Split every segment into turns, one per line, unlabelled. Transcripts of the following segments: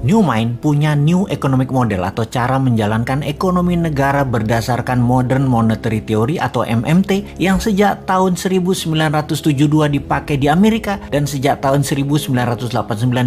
New Mind punya New Economic Model atau cara menjalankan ekonomi negara berdasarkan Modern Monetary Theory atau MMT yang sejak tahun 1972 dipakai di Amerika dan sejak tahun 1989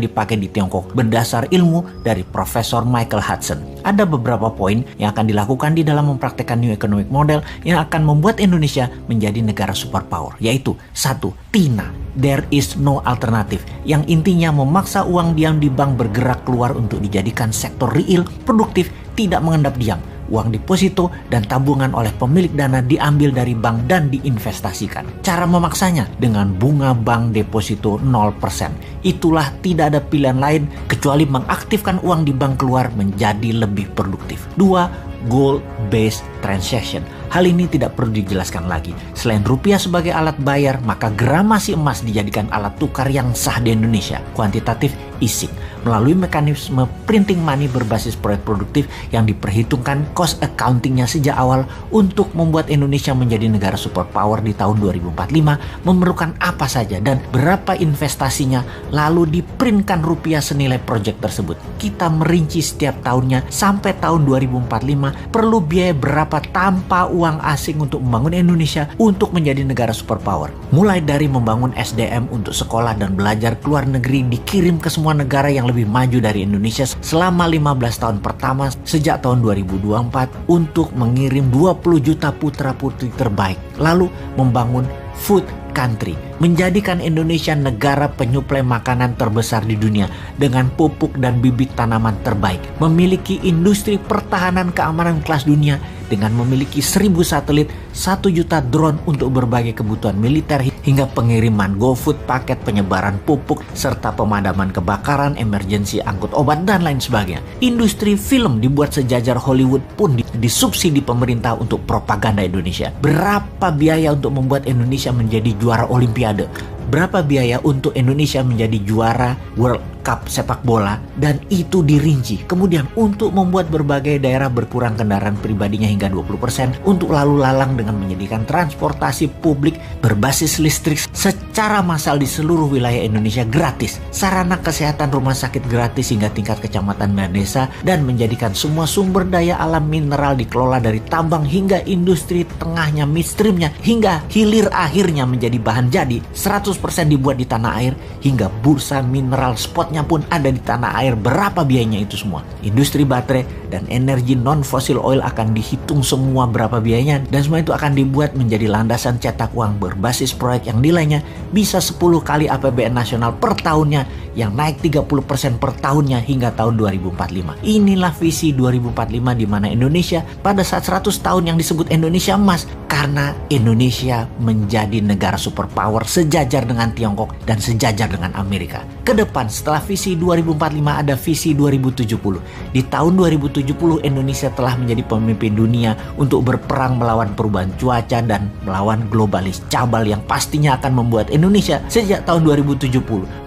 dipakai di Tiongkok berdasar ilmu dari Profesor Michael Hudson. Ada beberapa poin yang akan dilakukan di dalam mempraktekkan New Economic Model yang akan membuat Indonesia menjadi negara superpower, yaitu 1. TINA, There is no alternative, yang intinya memaksa uang diam di bank bergerak keluar untuk dijadikan sektor real, produktif, tidak mengendap diam. Uang deposito dan tabungan oleh pemilik dana diambil dari bank dan diinvestasikan. Cara memaksanya dengan bunga bank deposito 0%. Itulah tidak ada pilihan lain kecuali mengaktifkan uang di bank keluar menjadi lebih produktif. 2. Gold-based transaction. Hal ini tidak perlu dijelaskan lagi. Selain rupiah sebagai alat bayar, maka gramasi emas dijadikan alat tukar yang sah di Indonesia. Quantitative easing. Melalui mekanisme printing money berbasis proyek produktif yang diperhitungkan cost accountingnya sejak awal untuk membuat Indonesia menjadi negara superpower di tahun 2045 memerlukan apa saja dan berapa investasinya, lalu diprintkan rupiah senilai proyek tersebut. Kita merinci setiap tahunnya sampai tahun 2045 perlu biaya berapa tanpa uang asing untuk membangun Indonesia untuk menjadi negara superpower. Mulai dari membangun SDM untuk sekolah dan belajar ke luar negeri dikirim ke semua negara yang lebih maju dari Indonesia selama 15 tahun pertama sejak tahun 2024 untuk mengirim 20 juta putra-putri terbaik. Lalu membangun food country, menjadikan Indonesia negara penyuplai makanan terbesar di dunia dengan pupuk dan bibit tanaman terbaik, memiliki industri pertahanan keamanan kelas dunia dengan memiliki 1000 satelit, 1 juta drone untuk berbagai kebutuhan militer hingga pengiriman GoFood, paket penyebaran pupuk, serta pemadaman kebakaran, emergensi angkut obat, dan lain sebagainya. Industri film dibuat sejajar Hollywood pun disubsidi pemerintah untuk propaganda Indonesia. Berapa biaya untuk membuat Indonesia menjadi juara Olimpiade? Berapa biaya untuk Indonesia menjadi juara World Cup sepak bola? Dan itu dirinci. Kemudian untuk membuat berbagai daerah berkurang kendaraan pribadinya hingga 20%, untuk lalu lalang dengan menyediakan transportasi publik berbasis listrik secara massal di seluruh wilayah Indonesia gratis, sarana kesehatan rumah sakit gratis hingga tingkat kecamatan dan desa, dan menjadikan semua sumber daya alam mineral dikelola dari tambang hingga industri tengahnya, midstreamnya, hingga hilir akhirnya menjadi bahan jadi 100% dibuat di tanah air, hingga bursa mineral spotnya pun ada di tanah air. Berapa biayanya itu semua? Industri baterai dan energi non-fossil oil akan dihitung semua berapa biayanya, dan semua itu akan dibuat menjadi landasan cetak uang berbasis proyek yang nilainya bisa 10 kali APBN nasional per tahunnya, yang naik 30% per tahunnya hingga tahun 2045. Inilah visi 2045 di mana Indonesia pada saat 100 tahun yang disebut Indonesia Emas, karena Indonesia menjadi negara superpower sejajar dengan Tiongkok dan sejajar dengan Amerika. Kedepan setelah visi 2045 ada visi 2070. Di tahun 2070 Indonesia telah menjadi pemimpin dunia untuk berperang melawan perubahan cuaca dan melawan globalis cabal yang pastinya akan membuat Indonesia sejak tahun 2070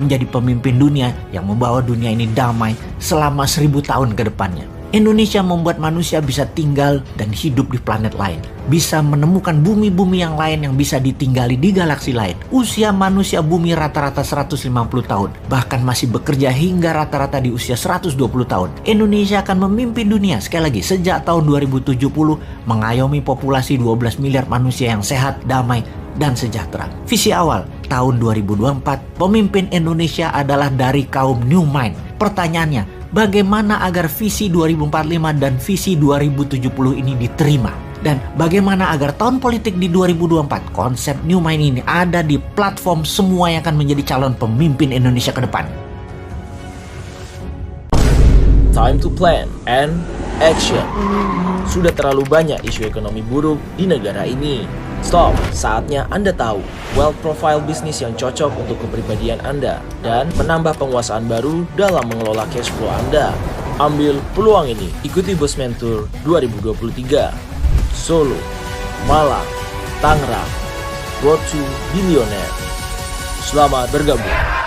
menjadi pemimpin dunia yang membawa dunia ini damai selama 1000 tahun ke depannya. Indonesia membuat manusia bisa tinggal dan hidup di planet lain, bisa menemukan bumi-bumi yang lain yang bisa ditinggali di galaksi lain. Usia manusia bumi rata-rata 150 tahun, bahkan masih bekerja hingga rata-rata di usia 120 tahun. Indonesia akan memimpin dunia sekali lagi sejak tahun 2070, mengayomi populasi 12 miliar manusia yang sehat, damai, dan sejahtera. Visi awal tahun 2024, pemimpin Indonesia adalah dari kaum New Mind. Pertanyaannya, bagaimana agar visi 2045 dan visi 2070 ini diterima? Dan bagaimana agar tahun politik di 2024 konsep New Mind ini ada di platform semua yang akan menjadi calon pemimpin Indonesia ke depan?
Time to plan and action. Sudah terlalu banyak isu ekonomi buruk di negara ini. Stop, saatnya Anda tahu wealth profile bisnis yang cocok untuk kepribadian Anda dan menambah penguasaan baru dalam mengelola cash flow Anda. Ambil peluang ini, ikuti Bos Mentor 2023. Solo, Malang, Tangerang, Road to Billionaire. Selamat bergabung.